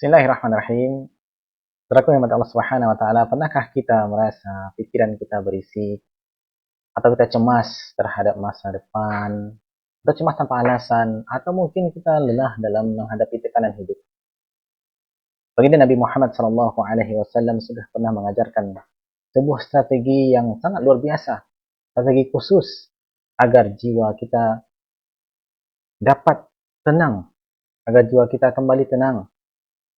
Bismillahirrahmanirrahim. Saudaraku yang Allah Subhanahu wa taala, pernahkah kita merasa pikiran kita berisi atau kita cemas terhadap masa depan, atau cemas tanpa alasan, atau mungkin kita lelah dalam menghadapi tekanan hidup? Baginda Nabi Muhammad SAW sudah pernah mengajarkan sebuah strategi yang sangat luar biasa, strategi khusus agar jiwa kita dapat tenang, agar jiwa kita kembali tenang,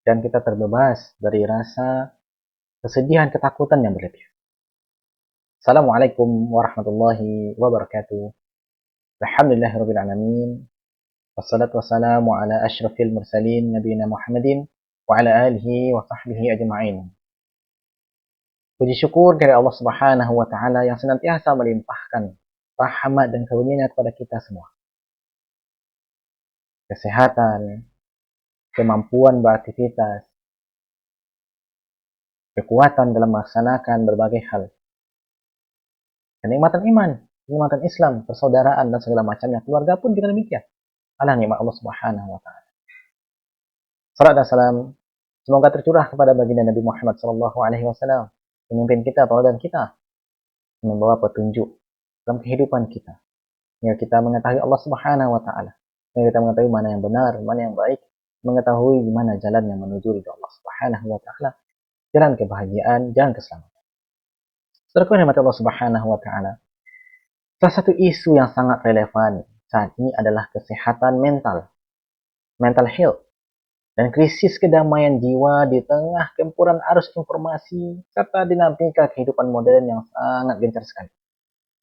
dan kita terbebas dari rasa kesedihan, ketakutan yang berlebihan. Assalamualaikum warahmatullahi wabarakatuh. Alhamdulillahirabbil alamin. Wassalatu wassalamu ala asyrafil mursalin nabiyina Muhammadin wa ala alihi wa sahbihi ajma'in. Puji syukur kepada Allah Subhanahu wa taala yang senantiasa melimpahkan rahmat dan karunia-Nya kepada kita semua. Kesehatan, kemampuan beraktivitas, kekuatan dalam melaksanakan berbagai hal. Kenikmatan iman, kenikmatan Islam, persaudaraan dan segala macamnya. Keluarga pun juga demikian. Ala nikmat Allah Subhanahu wa taala. Salam dan salam semoga tercurah kepada baginda Nabi Muhammad SAW, pemimpin kita, tauladan kita, membawa petunjuk dalam kehidupan kita, hingga kita mengetahui Allah Subhanahu wa taala, hingga kita mengetahui mana yang benar, mana yang baik, mengetahui mana jalan yang menuju ridha Allah Subhanahu wa taala, jalan kebahagiaan, jalan keselamatan. Saudaraku yang Allah Subhanahu wa taala, salah satu isu yang sangat relevan saat ini adalah kesehatan mental, mental health, dan krisis kedamaian jiwa di tengah gempuran arus informasi serta dinamika kehidupan modern yang sangat gencar sekali.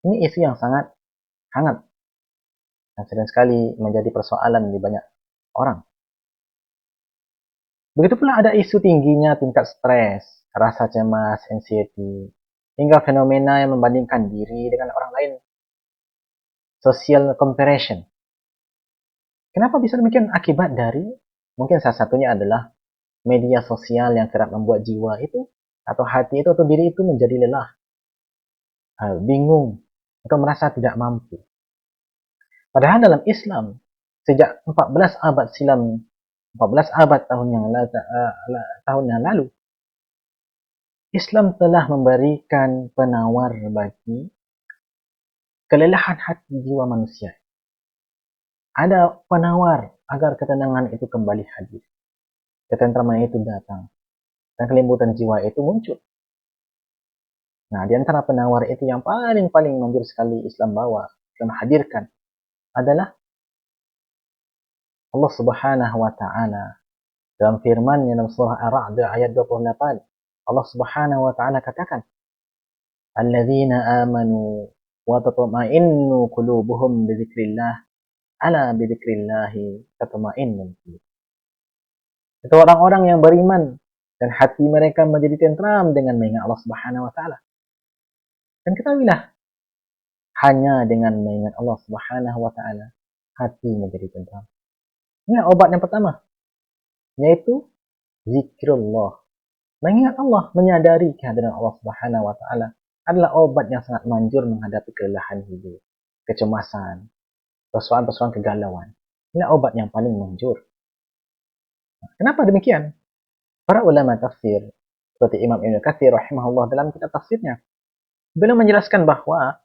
Ini isu yang sangat hangat dan sering sekali menjadi persoalan di banyak orang. Begitu pula ada isu tingginya tingkat stres, rasa cemas, anxiety, hingga fenomena yang membandingkan diri dengan orang lain. Social comparison. Kenapa bisa demikian? Akibat dari, mungkin salah satunya adalah media sosial yang kerap membuat jiwa itu, atau hati itu, atau diri itu menjadi lelah, bingung, atau merasa tidak mampu. Padahal dalam Islam, sejak 14 abad silam, 14 abad tahun yang lalu, Islam telah memberikan penawar bagi kelelahan hati jiwa manusia. Ada penawar agar ketenangan itu kembali hadir, ketentraman itu datang, dan kelembutan jiwa itu muncul. Nah, di antara penawar itu yang paling manjur sekali Islam bawa dan hadirkan adalah Allah Subhanahu wa taala dalam firman-Nya dalam surah Ar-Ra'd ayat 28. Allah Subhanahu wa taala katakan, "Alladzina amanu wa tatma'innu qulubuhum bi dzikrillah, ala bi dzikrillahi tatma'innul qulub." Itu orang-orang yang beriman dan hati mereka menjadi tentram dengan mengingat Allah Subhanahu wa taala. Dan ketahuilah, hanya dengan mengingat Allah Subhanahu wa taala hati menjadi tentram. Ini obat yang pertama, yaitu zikrullah. Mengingat Allah, menyadari kehadiran Allah Subhanahu wa taala adalah obat yang sangat manjur menghadapi kelelahan hidup, kecemasan, persoalan-persoalan kegalauan. Ini obat yang paling manjur. Kenapa demikian? Para ulama tafsir seperti Imam Ibnu Katsir rahimahullah dalam kitab tafsirnya, beliau menjelaskan bahwa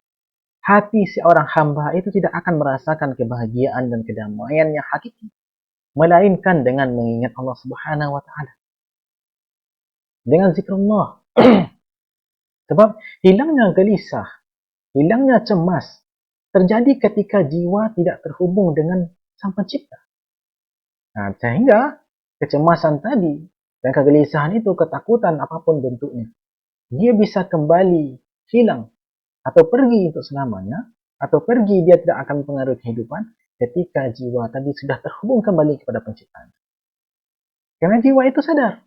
hati seorang hamba itu tidak akan merasakan kebahagiaan dan kedamaian yang hakiki, melainkan dengan mengingat Allah Subhanahu wa taala. Dengan zikrullah. Sebab hilangnya gelisah, hilangnya cemas terjadi ketika jiwa tidak terhubung dengan Sang Pencipta. Nah, sehingga kecemasan tadi dan kegelisahan itu, ketakutan apapun bentuknya, dia bisa kembali hilang atau pergi untuk selamanya, atau pergi dia tidak akan mempengaruhi kehidupan ketika jiwa tadi sudah terhubung kembali kepada Penciptaan. Karena jiwa itu sadar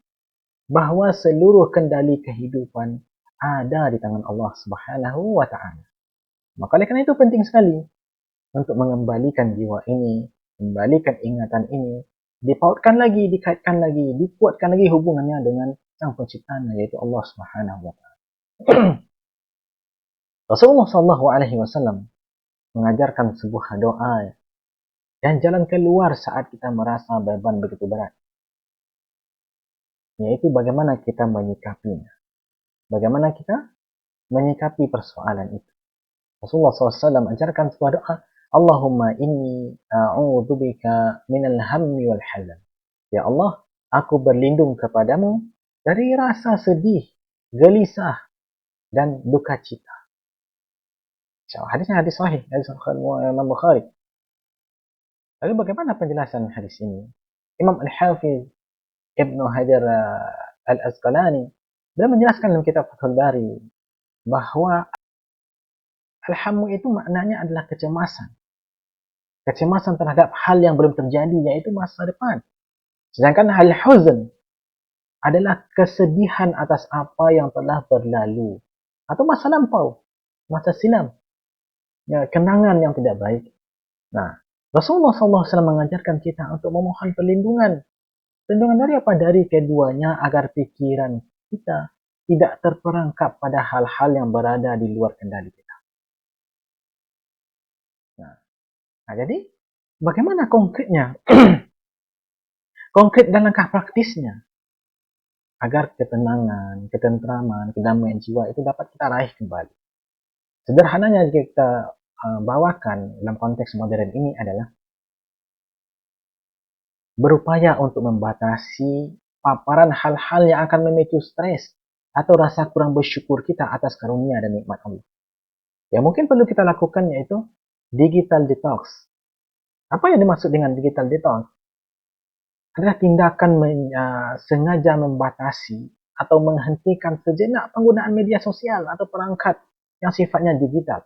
bahwa seluruh kendali kehidupan ada di tangan Allah Subhanahu wa taala. Maka oleh karena itu penting sekali untuk mengembalikan jiwa ini, kembalikan ingatan ini, dipautkan lagi, dikaitkan lagi, dikuatkan lagi hubungannya dengan Sang Penciptanya, yaitu Allah Subhanahu wa taala. Rasulullah SAW mengajarkan sebuah doa dan jalan keluar saat kita merasa beban begitu berat. yaitu bagaimana kita menyikapinya. Bagaimana kita menyikapi persoalan itu. Rasulullah SAW mengajarkan sebuah doa, Allahumma inni a'udzubika minal hammi wal hazan. Ya Allah, aku berlindung kepadamu dari rasa sedih, gelisah, dan duka cita. Hadisnya hadis sahih, hadis Imam Bukhari. Lalu bagaimana penjelasan hadis ini? Imam Al-Hafiz Ibnu Hajar Al-Asqalani beliau menjelaskan dalam kitab Fathul Bari bahwa al-hammu itu maknanya adalah kecemasan. Kecemasan terhadap hal yang belum terjadi, yaitu masa depan. Sedangkan al-huzn adalah kesedihan atas apa yang telah berlalu atau masa lampau, masa silam, ya, kenangan yang tidak baik. Nah, Rasulullah SAW mengajarkan kita untuk memohon perlindungan. Perlindungan dari apa? Dari keduanya agar pikiran kita tidak terperangkap pada hal-hal yang berada di luar kendali kita. Nah, jadi bagaimana konkretnya? Konkret dan langkah praktisnya agar ketenangan, ketentraman, kedamaian jiwa itu dapat kita raih kembali. Sederhananya jika kita bawakan dalam konteks modern ini adalah berupaya untuk membatasi paparan hal-hal yang akan memicu stres atau rasa kurang bersyukur kita atas karunia dan nikmat Allah. Yang mungkin perlu kita lakukan yaitu digital detox. Apa yang dimaksud dengan digital detox? Adalah tindakan sengaja membatasi atau menghentikan sejenak penggunaan media sosial atau perangkat yang sifatnya digital.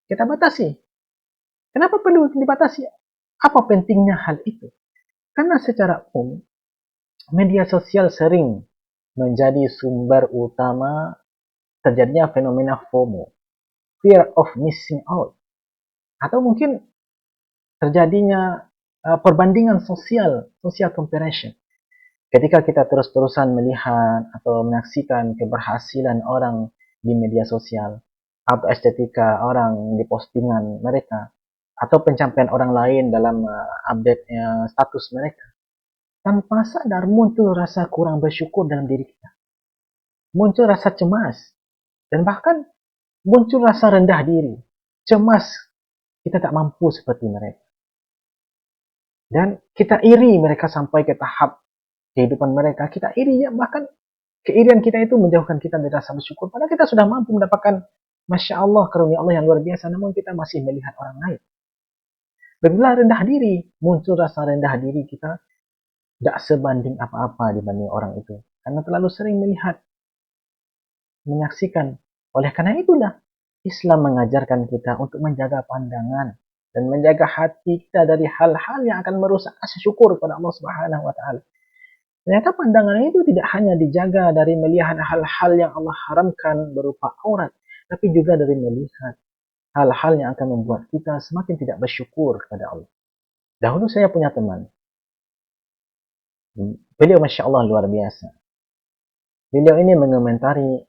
Kita batasi. Kenapa perlu dibatasi? Apa pentingnya hal itu? Karena secara umum, media sosial sering menjadi sumber utama terjadinya fenomena FOMO, fear of missing out, atau mungkin terjadinya perbandingan social comparison. Ketika kita terus-terusan melihat atau menyaksikan keberhasilan orang di media sosial, atau estetika orang di postingan mereka, atau pencapaian orang lain dalam update status mereka, tanpa sadar muncul rasa kurang bersyukur dalam diri kita. Muncul rasa cemas, dan bahkan muncul rasa rendah diri. Cemas, kita tak mampu seperti mereka. Dan kita iri mereka sampai ke tahap kehidupan mereka. Kita iri, ya, bahkan keirian kita itu menjauhkan kita dari rasa bersyukur. Padahal kita sudah mampu mendapatkan, Masya Allah, karunia Allah yang luar biasa, namun kita masih melihat orang lain. Bila rendah diri, muncul rasa rendah diri kita, tidak sebanding apa-apa dibanding orang itu. Karena terlalu sering melihat, menyaksikan. Oleh karena itulah, Islam mengajarkan kita untuk menjaga pandangan dan menjaga hati kita dari hal-hal yang akan merusak rasa syukur kepada Allah Subhanahu wa taala. Ternyata pandangan itu tidak hanya dijaga dari melihat hal-hal yang Allah haramkan berupa aurat, tapi juga dari melihat hal-hal yang akan membuat kita semakin tidak bersyukur kepada Allah. Dahulu saya punya teman. Beliau Masya Allah luar biasa. Beliau ini mengomentari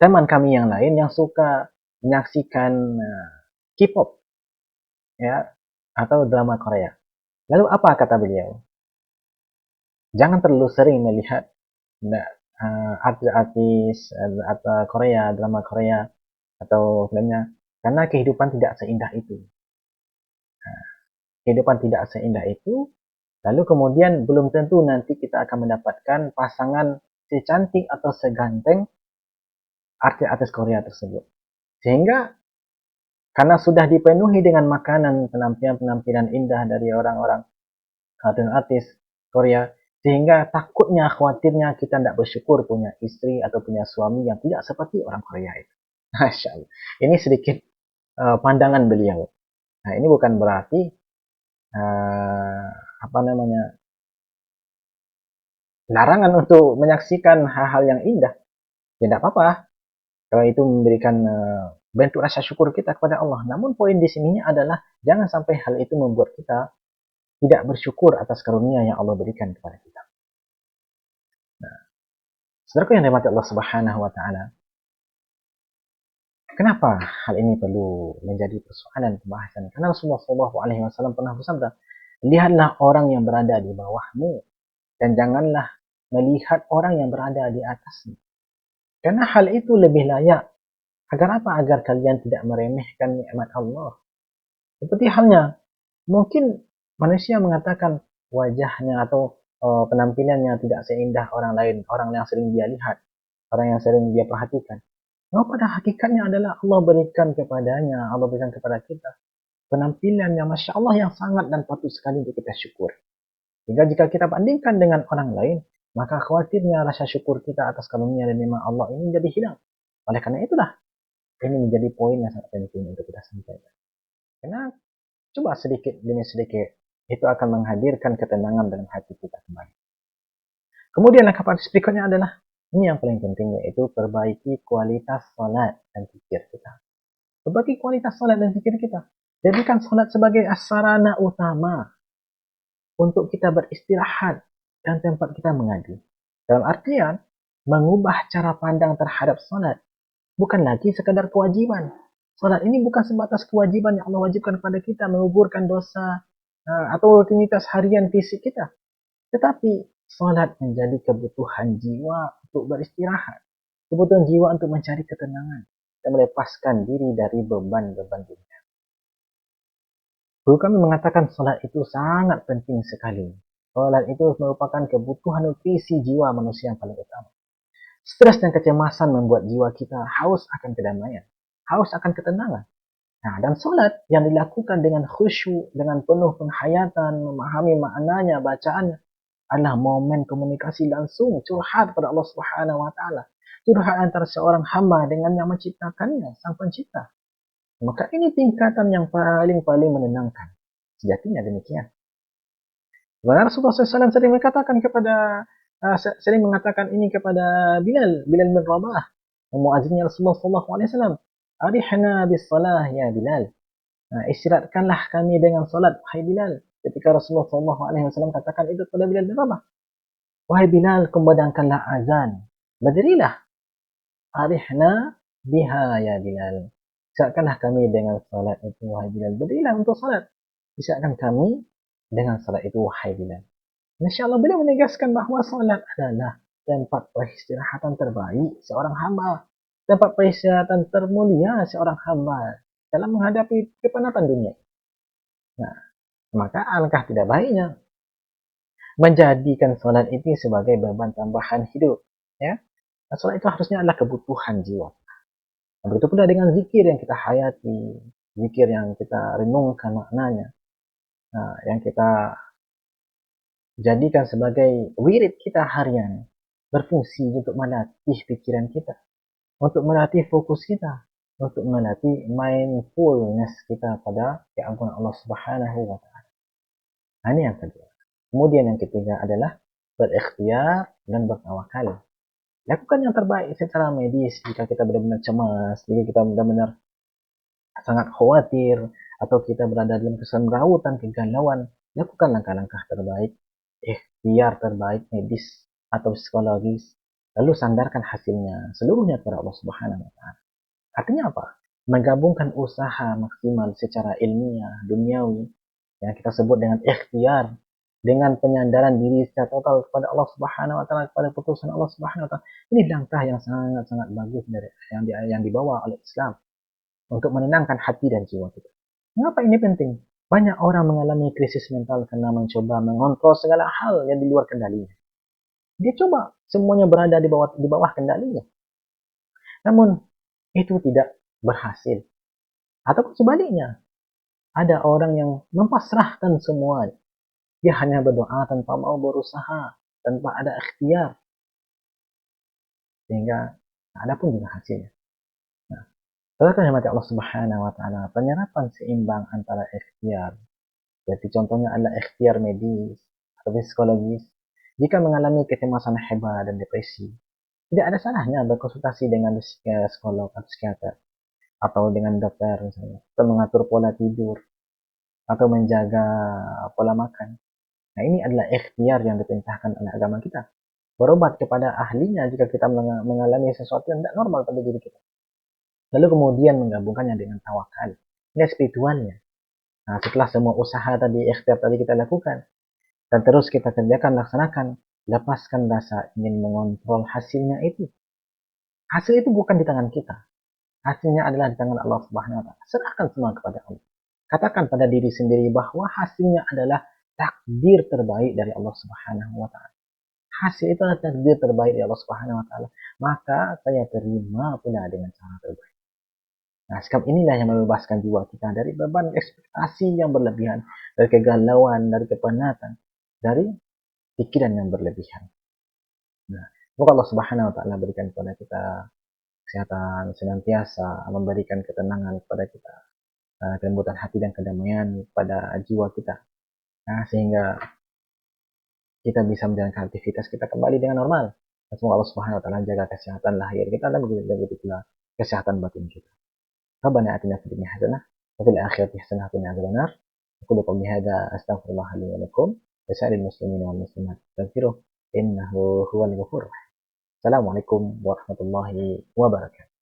teman kami yang lain yang suka menyaksikan K-pop, ya, atau drama Korea. Lalu apa kata beliau? Jangan terlalu sering melihat artis-artis atau Korea, drama Korea atau filmnya, karena kehidupan tidak seindah itu. Kehidupan tidak seindah itu, lalu kemudian belum tentu nanti kita akan mendapatkan pasangan secantik atau seganteng artis-artis Korea tersebut. Sehingga karena sudah dipenuhi dengan makanan, penampilan-penampilan indah dari orang-orang artis Korea, sehingga takutnya, khawatirnya kita tidak bersyukur punya istri atau punya suami yang tidak seperti orang Korea itu. Masya Allah. Ini sedikit pandangan beliau. Nah, ini bukan berarti larangan untuk menyaksikan hal-hal yang indah. Tidak apa-apa kalau itu memberikan bentuk rasa syukur kita kepada Allah. Namun poin di sini adalah jangan sampai hal itu membuat kita tidak bersyukur atas karunia yang Allah berikan kepada kita. Nah, saudaraku yang dirahmati Allah Subhanahu wa taala, kenapa hal ini perlu menjadi persoalan pembahasan? Karena Rasulullah SAW pernah bersabda, lihatlah orang yang berada di bawahmu dan janganlah melihat orang yang berada di atasnya. Karena hal itu lebih layak. Agar apa? Agar kalian tidak meremehkan nikmat Allah. Seperti halnya, mungkin manusia mengatakan wajahnya atau penampilannya tidak seindah orang lain, orang yang sering dia lihat, orang yang sering dia perhatikan. Nah, pada hakikatnya adalah Allah berikan kepadanya, Allah berikan kepada kita penampilan yang Masya Allah yang sangat dan patut sekali untuk kita syukur. Sehingga jika kita bandingkan dengan orang lain, maka khawatirnya rasa syukur kita atas karunia dan nikmat Allah ini jadi hilang. Oleh karena itulah, ini menjadi poin yang sangat penting untuk kita sampaikan. Karena coba sedikit demi sedikit, itu akan menghadirkan ketenangan dalam hati kita kembali. Kemudian langkah berikutnya adalah, ini yang paling penting, yaitu perbaiki kualitas salat dan zikir kita. Perbaiki kualitas salat dan zikir kita. Jadikan salat sebagai sarana utama untuk kita beristirahat dan tempat kita mengaji. Dalam artian, mengubah cara pandang terhadap salat. Bukan lagi sekadar kewajiban. Salat ini bukan sebatas kewajiban yang Allah wajibkan kepada kita, menguburkan dosa atau rutinitas harian fisik kita. Tetapi salat menjadi kebutuhan jiwa untuk beristirahat. Kebutuhan jiwa untuk mencari ketenangan dan melepaskan diri dari beban-beban dunia. Guru kami mengatakan salat itu sangat penting sekali. Salat itu merupakan kebutuhan nutrisi jiwa manusia yang paling utama. Stres dan kecemasan membuat jiwa kita haus akan kedamaian, haus akan ketenangan. Nah, dan salat yang dilakukan dengan khusyuk, dengan penuh penghayatan, memahami maknanya, bacaannya, adalah momen komunikasi langsung, curhat pada Allah Subhanahu wa taala. Curhat antara seorang hamba dengan yang menciptakannya, Sang Pencipta. Maka ini tingkatan yang paling menenangkan. Sejatinya demikian. Karena Rasulullah SAW sering mengatakan ini kepada Bilal bin Rabah, muazzinnya Rasulullah SAW. Arihna bis salah ya Bilal. Istirahatkanlah kami dengan salat, wahai Bilal. Ketika Rasulullah SAW katakan itu kepada Bilal bin Rabah. Wahai Bilal, kumandangkanlah azan. Berdirilah. Arihna biha ya Bilal. Istirahatkanlah kami dengan salat itu, wahai Bilal. Berdirilah untuk salat. Istirahatkan kami dengan salat itu, wahai Bilal. InsyaAllah beliau menegaskan bahawa salat adalah tempat peristirahatan terbaik seorang hamba. Tempat peristirahatan termulia seorang hamba dalam menghadapi kepenatan dunia. Nah, maka alangkah tidak baiknya menjadikan salat itu sebagai beban tambahan hidup. Ya, salat itu harusnya adalah kebutuhan jiwa. Nah, begitu pula dengan zikir yang kita hayati, zikir yang kita renungkan maknanya, yang kita jadikan sebagai wirid kita harian, berfungsi untuk melatih pikiran kita, untuk melatih fokus kita, untuk melatih mindfulness kita pada keagungan Allah Subhanahu wa taala. Ini yang kedua. Kemudian yang ketiga adalah berikhtiar dan bertawakal. Lakukan yang terbaik secara medis jika kita benar-benar cemas, jika kita benar-benar sangat khawatir, atau kita berada dalam kesemrawutan, kegalauan. Lakukan langkah-langkah terbaik, ikhtiar terbaik medis atau psikologis, lalu sandarkan hasilnya seluruhnya kepada Allah Subhanahu wa taala. Artinya apa? Menggabungkan usaha maksimal secara ilmiah, duniawi, yang kita sebut dengan ikhtiar, dengan penyandaran diri secara total kepada Allah Subhanahu wa taala, kepada putusan Allah Subhanahu wa taala. Ini langkah yang sangat-sangat bagus dari yang dibawa oleh Islam untuk menenangkan hati dan jiwa kita. Mengapa ini penting? Banyak orang mengalami krisis mental karena mencoba mengontrol segala hal yang di luar kendalinya. Dia coba semuanya berada di bawah kendalinya. Namun itu tidak berhasil. Atau sebaliknya, ada orang yang mempasrahkan semua. Dia hanya berdoa tanpa mau berusaha, tanpa ada ikhtiar. Sehingga ada pun juga hasilnya. Saudara yang mati Allah Subhanahu wa taala, penyerapan seimbang antara ikhtiar. Jadi contohnya adalah ikhtiar medis atau psikologis. Jika mengalami kecemasan hebat dan depresi, tidak ada salahnya berkonsultasi dengan psikolog atau psikiater atau dengan dokter misalnya, atau mengatur pola tidur atau menjaga pola makan. Nah, ini adalah ikhtiar yang diperintahkan oleh agama kita. Berobat kepada ahlinya jika kita mengalami sesuatu yang tidak normal pada diri kita. Lalu kemudian menggabungkannya dengan tawakal. Ini spiritualnya. Nah, setelah semua usaha tadi, ikhtiar tadi kita lakukan, dan terus kita kerjakan, laksanakan, lepaskan rasa ingin mengontrol hasilnya itu. Hasil itu bukan di tangan kita. Hasilnya adalah di tangan Allah Subhanahu wa taala. Serahkan semua kepada Allah. Katakan pada diri sendiri bahwa hasilnya adalah takdir terbaik dari Allah Subhanahu wa taala. Hasil itu adalah takdir terbaik dari Allah Subhanahu wa taala. Maka saya terima pula dengan cara terbaik. Nah, sikap inilah yang membebaskan jiwa kita dari beban ekspektasi yang berlebihan, dari kegalauan, dari kepenatan, dari pikiran yang berlebihan. Nah, semoga Allah Subhanahu wa taala berikan kepada kita kesehatan senantiasa, memberikan ketenangan kepada kita, kelembutan hati dan kedamaian pada jiwa kita. Nah, sehingga kita bisa menjalankan aktivitas kita kembali dengan normal. Dan semoga Allah Subhanahu wa taala jaga kesehatan lahir kita dan begitu pula kesehatan batin kita. Rabbana atina fid dunya hasanah wa fil akhirati hasanah wa qina adzabannar. Aku qouli hadza astaghfirullah li wa lakum wa sa'iril muslimin wal muslimat. Astaghfiruh innahu huwal ghafurur rahim. Assalamualaikum warahmatullahi wabarakatuh.